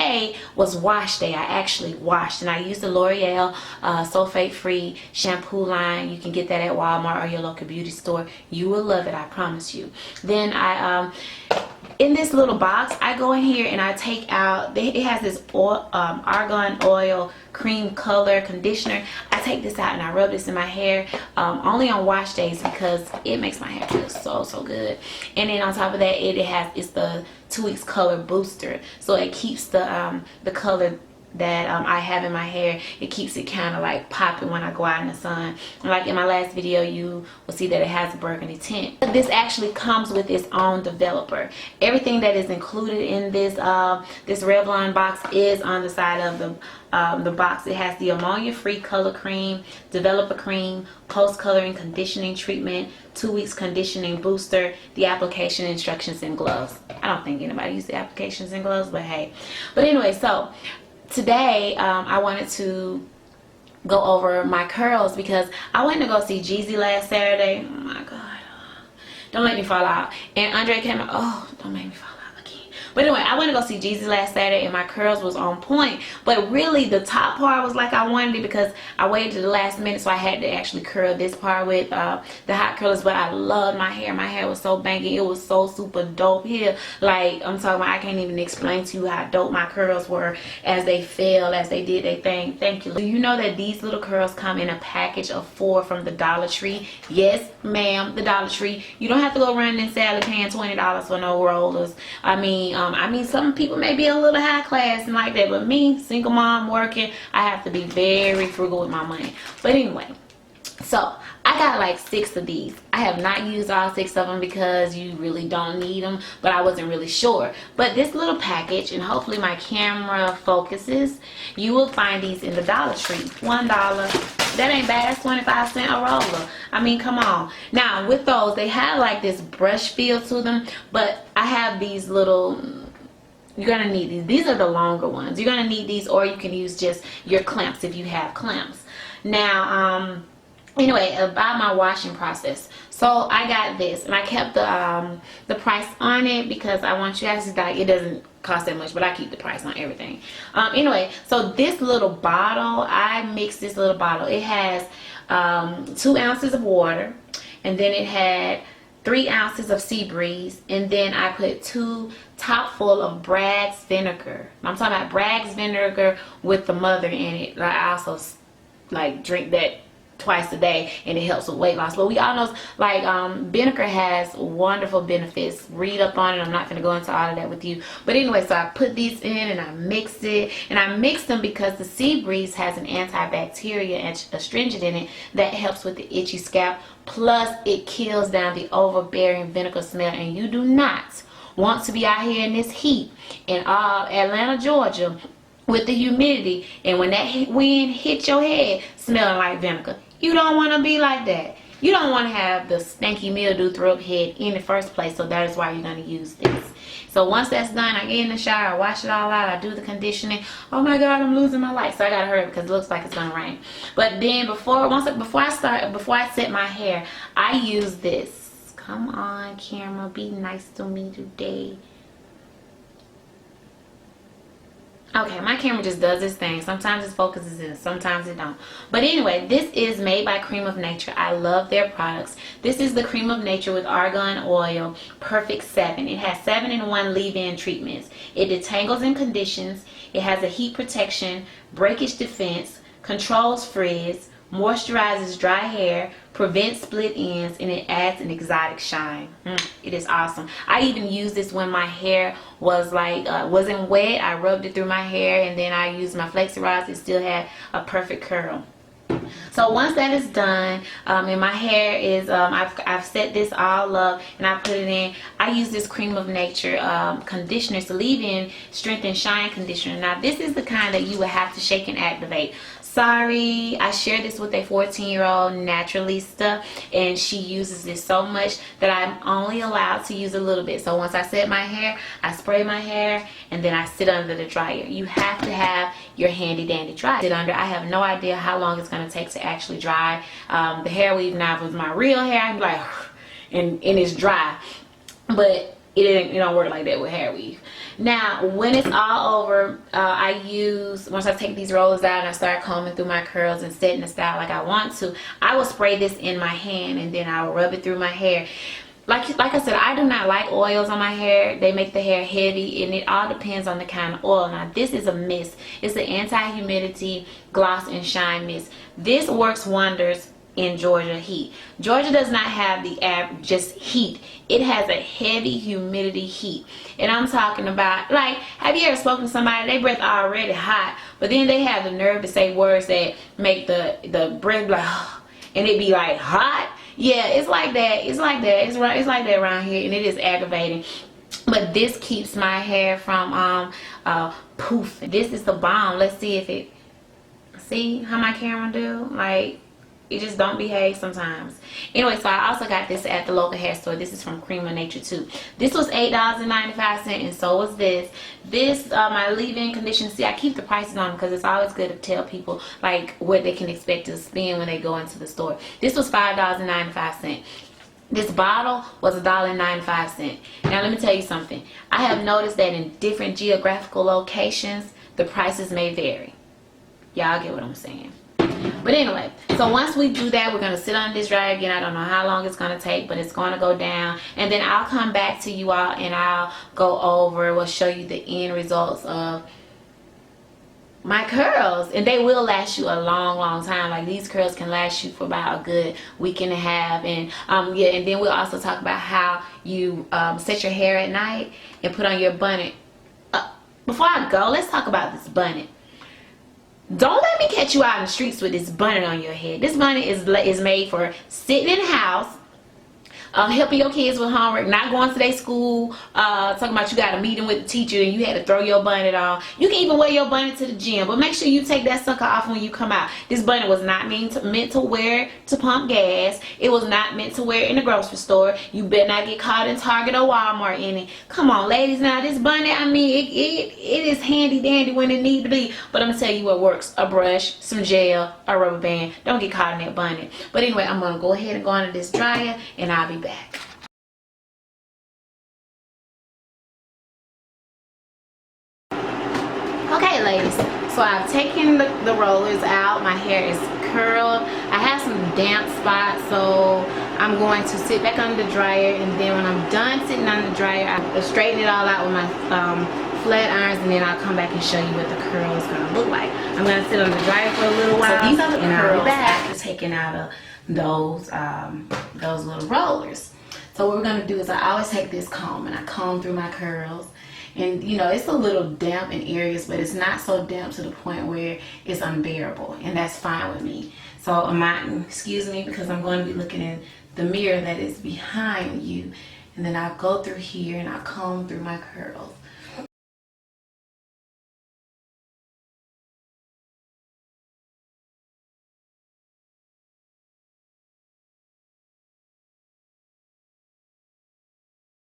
today was wash day. I actually washed, and I used the L'Oreal sulfate free shampoo line. You can get that at Walmart or your local beauty store. You will love it, I promise you. Then I in this little box, I go in here and I take out, it has this oil, argan oil cream color conditioner. I take this out and I rub this in my hair only on wash days because it makes my hair feel so good. And then on top of that, it's the 2 weeks color booster, so it keeps the color that I have in my hair. It keeps it kind of like popping when I go out in the sun. And like in my last video, you will see that it has a burgundy tint. This actually comes with its own developer. Everything that is included in this this Revlon box is on the side of the box. It has the ammonia-free color cream, developer cream, post-coloring conditioning treatment, 2 weeks conditioning booster, the application instructions, and gloves. I don't think anybody uses the applications and gloves, but hey. But anyway, so today I wanted to go over my curls because I went to go see Jeezy last Saturday. Oh my god, don't make me fall out. And Andre came out. Oh, don't make me fall out again. But anyway, I went to go see Jeezy last Saturday and my curls was on point. But really the top part was like I wanted it because I waited to the last minute, so I had to actually curl this part with the hot curlers. But I loved my hair. My hair was so banging. It was so super dope here. Like I'm talking about, I can't even explain to you how dope my curls were as they fell, as they did their thing. Thank you. Do you know that these little curls come in a package of 4 from the Dollar Tree? Yes, ma'am, the Dollar Tree. You don't have to go running and Sally paying $20 for no rollers. I mean, some people may be a little high class and like that, but me, single mom working, I have to be very frugal with my money. But anyway, so I got like 6 of these. I have not used all 6 of them because you really don't need them, but I wasn't really sure. But this little package, and hopefully my camera focuses, you will find these in the Dollar Tree. $1. That ain't bad. That's 25 cents a roller. I mean, come on. Now with those, they have like this brush feel to them, but I have these little, you're gonna need these. These are the longer ones. You're gonna need these, or you can use just your clamps if you have clamps. Now, anyway, about my washing process. So I got this, and I kept the price on it because I want you guys to like, it doesn't cost that much, but I keep the price on everything. Anyway, so this little bottle, I mixed this little bottle. It has 2 ounces of water, and then it had 3 ounces of sea breeze, and then I put 2 top full of Bragg's vinegar. I'm talking about Bragg's vinegar with the mother in it. I also like drink that twice a day, and it helps with weight loss. But we all know like vinegar has wonderful benefits. Read up on it. I'm not going to go into all of that with you, but anyway, so I put these in and I mixed it, and I mixed them because the sea breeze has an antibacterial and astringent in it that helps with the itchy scalp, plus it kills down the overbearing vinegar smell. And you do not want to be out here in this heat in Atlanta, Georgia, with the humidity, and when that wind hits your head smelling like vinegar. You don't want to be like that. You don't want to have the stinky mildew throat head in the first place, so that is why you're going to use this. So once that's done, I get in the shower, I wash it all out, I do the conditioning. Oh my god, I'm losing my light, so I gotta hurry up because it looks like it's gonna rain. But then before I set my hair, I use this. Come on, camera, be nice to me today. Okay, my camera just does this thing. Sometimes it focuses in, sometimes it don't. But anyway, this is made by Creme of Nature. I love their products. This is the Creme of Nature with argan oil, Perfect 7. It has 7-in-1 leave-in treatments. It detangles and conditions. It has a heat protection, breakage defense, controls frizz, moisturizes dry hair, prevents split ends, and it adds an exotic shine. It is awesome. I even used this when my hair was like wasn't wet. I rubbed it through my hair, and then I used my flexi rods. It still had a perfect curl. So once that is done, and my hair is I've set this all up and I put it in, I use this Creme of Nature conditioner. It's a leave-in strength and shine conditioner. Now this is the kind that you would have to shake and activate. Sorry, I shared this with a 14-year-old naturalista, and she uses this so much that I'm only allowed to use a little bit. So once I set my hair, I spray my hair, and then I sit under the dryer. You have to have your handy dandy dryer. Sit under. I have no idea how long it's going to take to actually dry. The hair weave now with my real hair, I'm like, and it's dry. But it don't work like that with hair weave. Now when it's all over, once I take these rollers out and I start combing through my curls and setting the style like I want to, I will spray this in my hand and then I will rub it through my hair. Like I said, I do not like oils on my hair. They make the hair heavy, and it all depends on the kind of oil. Now this is a mist. It's an anti-humidity gloss and shine mist. This works wonders in Georgia heat. Georgia does not have the just heat. It has a heavy humidity heat. And I'm talking about, like, have you ever spoken to somebody, their breath already hot, but then they have the nerve to say words that make the breath like, and it be like hot? Yeah, it's like that. It's like that. It's like that around here, and it is aggravating. But this keeps my hair from poof. This is the bomb. Let's see if it, see how my camera do? Like, it just don't behave sometimes. Anyway, so I also got this at the local hair store. This is from Creme Nature too. This was $8.95, and so was this. This my leave-in conditioner. See, I keep the prices on because it's always good to tell people like what they can expect to spend when they go into the store. This was $5.95. This bottle was $1.95. Now let me tell you something. I have noticed that in different geographical locations, the prices may vary. Y'all get what I'm saying. But anyway, so once we do that, we're going to sit on this dryer again. I don't know how long it's going to take, but it's going to go down. And then I'll come back to you all and I'll go over, we'll show you the end results of my curls. And they will last you a long time. Like, these curls can last you for about a good week and a half. And yeah, and then we'll also talk about how you set your hair at night and put on your bonnet. Before I go, let's talk about this bonnet. Don't let me catch you out in the streets with this bonnet on your head. This bonnet is made for sitting in the house, helping your kids with homework, not going to their school, talking about you got a meeting with the teacher and you had to throw your bonnet on. You can even wear your bonnet to the gym, but make sure you take that sucker off when you come out. This bonnet was not meant to wear to pump gas. It was not meant to wear in the grocery store. You better not get caught in Target or Walmart in it. Come on, ladies, now this bonnet, I mean, it is handy dandy when it need to be, but I'm gonna tell you what works: a brush, some gel, a rubber band. Don't get caught in that bonnet. But anyway, I'm gonna go ahead and go under this dryer and I'll be back. Okay, ladies, so I've taken the rollers out. My hair is curled. I have some damp spots, so I'm going to sit back under the dryer, and then when I'm done sitting under the dryer, I straighten it all out with my flat irons, and then I'll come back and show you what the curl is going to look like. I'm going to sit on the dryer for a little while. So these are the curls after taking out of those little rollers. So what we're going to do is, I always take this comb and I comb through my curls. And you know, it's a little damp in areas, but it's not so damp to the point where it's unbearable, and that's fine with me. So excuse me, because I'm going to be looking in the mirror that is behind you, and then I'll go through here and I'll comb through my curls.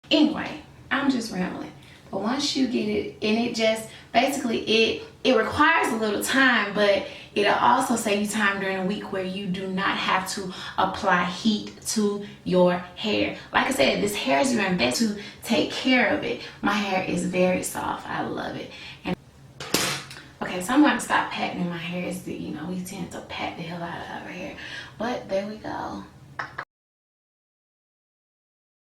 Anyway, I'm just rambling. But once you get it, and it just basically it requires a little time, but it'll also save you time during the week where you do not have to apply heat to your hair. Like I said, this hair is your best to take care of it. My hair is very soft. I love it. And okay, so I'm going to stop patting my hair. It's you know, we tend to pat the hell out of our hair, but there we go.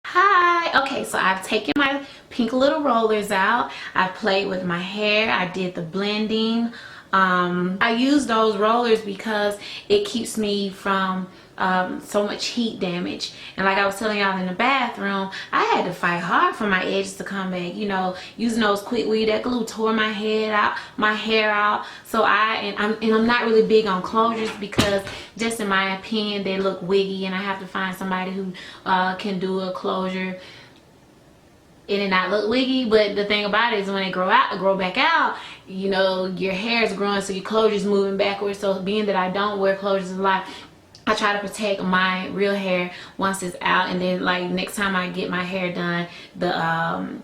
Hi. Okay, so I've taken my pink little rollers out. I played with my hair. I did the blending. I use those rollers because it keeps me from so much heat damage. And like I was telling y'all in the bathroom, I had to fight hard for my edges to come back. You know, using those quick weave, that glue tore my hair out. So I'm not really big on closures because, just in my opinion, they look wiggy, and I have to find somebody who can do a closure and it not look wiggy. But the thing about it is, when they grow back out, you know, your hair is growing, so your closure's moving backwards. So being that I don't wear closures a lot, I try to protect my real hair once it's out, and then like next time I get my hair done, the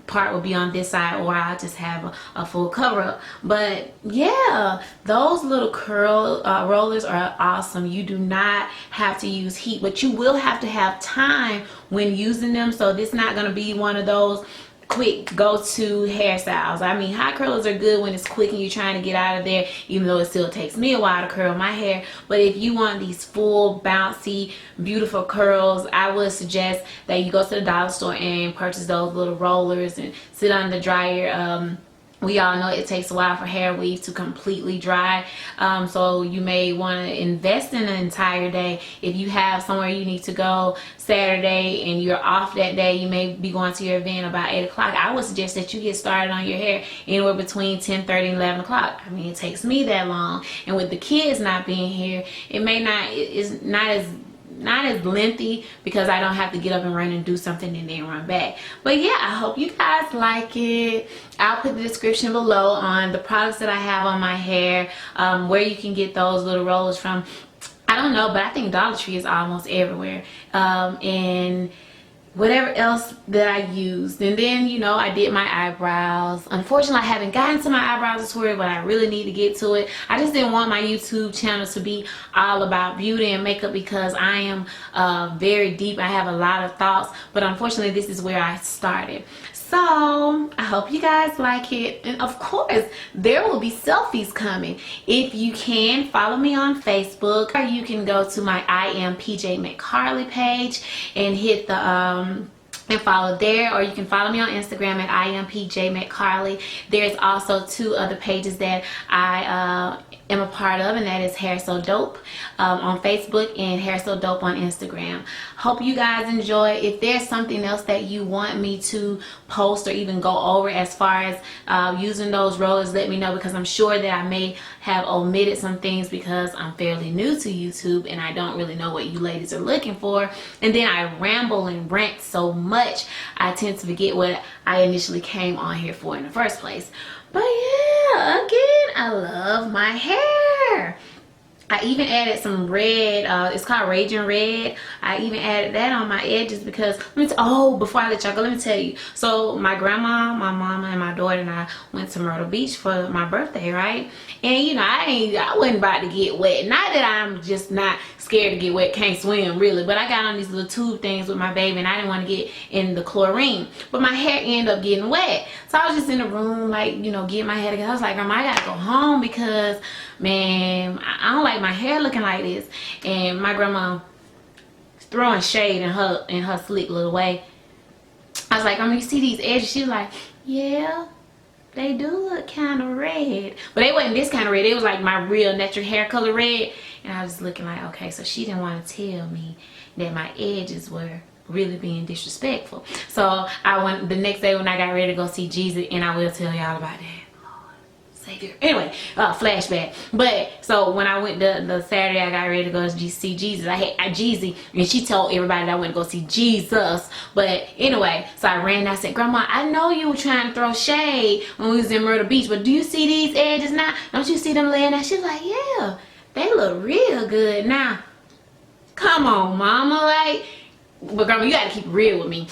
part will be on this side, or I'll just have a full cover up. But yeah, those little curl rollers are awesome. You do not have to use heat, but you will have to have time when using them. So this is not going to be one of those quick go-to hairstyles. I mean, hot curlers are good when it's quick and you're trying to get out of there, even though it still takes me a while to curl my hair. But if you want these full, bouncy, beautiful curls, I would suggest that you go to the dollar store and purchase those little rollers and sit on the dryer. We all know it takes a while for hair weave to completely dry, so you may want to invest in an entire day. If you have somewhere you need to go Saturday and you're off that day, you may be going to your event about 8 o'clock. I would suggest that you get started on your hair anywhere between 10:30 and 11 o'clock. I mean, it takes me that long, and with the kids not being here, it may not, it's not as lengthy because I don't have to get up and run and do something and then run back. But yeah, I hope you guys like it. I'll put the description below on the products that I have on my hair, where you can get those little rollers from. I don't know, but I think Dollar Tree is almost everywhere. And whatever else that I used. And then, you know, I did my eyebrows. Unfortunately, I haven't gotten to my eyebrows tutorial, but I really need to get to it. I just didn't want my YouTube channel to be all about beauty and makeup because I am very deep. I have a lot of thoughts, but unfortunately, this is where I started. So I hope you guys like it, and of course there will be selfies coming. If you can, follow me on Facebook, or you can go to my I Am PJ McCarley page and hit the and follow there, or you can follow me on Instagram at I Am PJ McCarley. There's also 2 other pages that I am a part of, and that is Hair So Dope on Facebook and Hair So Dope on Instagram. Hope you guys enjoy. If there's something else that you want me to post or even go over as far as using those rollers, let me know, because I'm sure that I may have omitted some things because I'm fairly new to YouTube and I don't really know what you ladies are looking for. And then I ramble and rant so much, I tend to forget what I initially came on here for in the first place. But yeah, again, I love my hair. I even added some red, it's called Raging Red. I even added that on my edges because, before I let y'all go, let me tell you. So my grandma, my mama, and my daughter and I went to Myrtle Beach for my birthday, right? And you know, I wasn't about to get wet. Not that I'm just not scared to get wet, can't swim really, but I got on these little tube things with my baby and I didn't want to get in the chlorine. But my hair ended up getting wet. So I was just in the room, like, you know, getting my hair together. I was like, Grandma, I gotta go home because, man, I don't like my hair looking like this. And my grandma throwing shade in her slick little way. I was like, Grandma, you see these edges? She was like, yeah, they do look kind of red. But they wasn't this kind of red. It was like my real natural hair color red. And I was looking like, okay, so she didn't want to tell me that my edges were really being disrespectful. So I went the next day when I got ready to go see Jesus, and I will tell y'all about that. Anyway, flashback. But so when I went the Saturday, I got ready to go see Jesus. I had Jeezy, and she told everybody that I went to go see Jesus. But anyway, so I ran and I said, Grandma, I know you were trying to throw shade when we was in Myrtle Beach, but do you see these edges now? Don't you see them laying out? She was like, yeah, they look real good now. Come on, Mama, like, but Grandma, you gotta keep it real with me.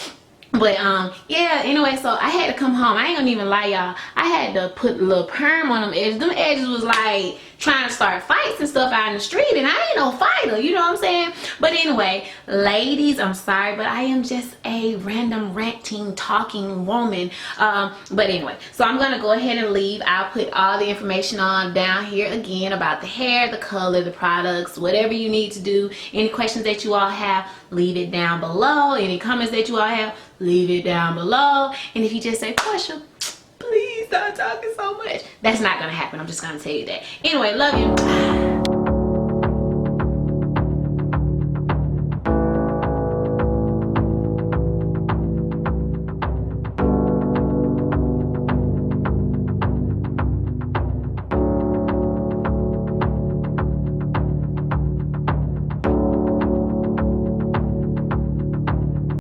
But yeah, anyway, so I had to come home. I ain't gonna even lie, y'all. I had to put a little perm on them edges. Them edges was like trying to start fights and stuff out in the street, and I ain't no fighter, you know what I'm saying? But anyway, ladies, I'm sorry, but I am just a random ranting, talking woman. But anyway, so I'm gonna go ahead and leave. I'll put all the information on down here again about the hair, the color, the products, whatever you need to do. Any questions that you all have, leave it down below. Any comments that you all have, leave it down below. And if you just say, Portia, please stop talking so much, that's not gonna happen. I'm just gonna tell you that. Anyway, love you.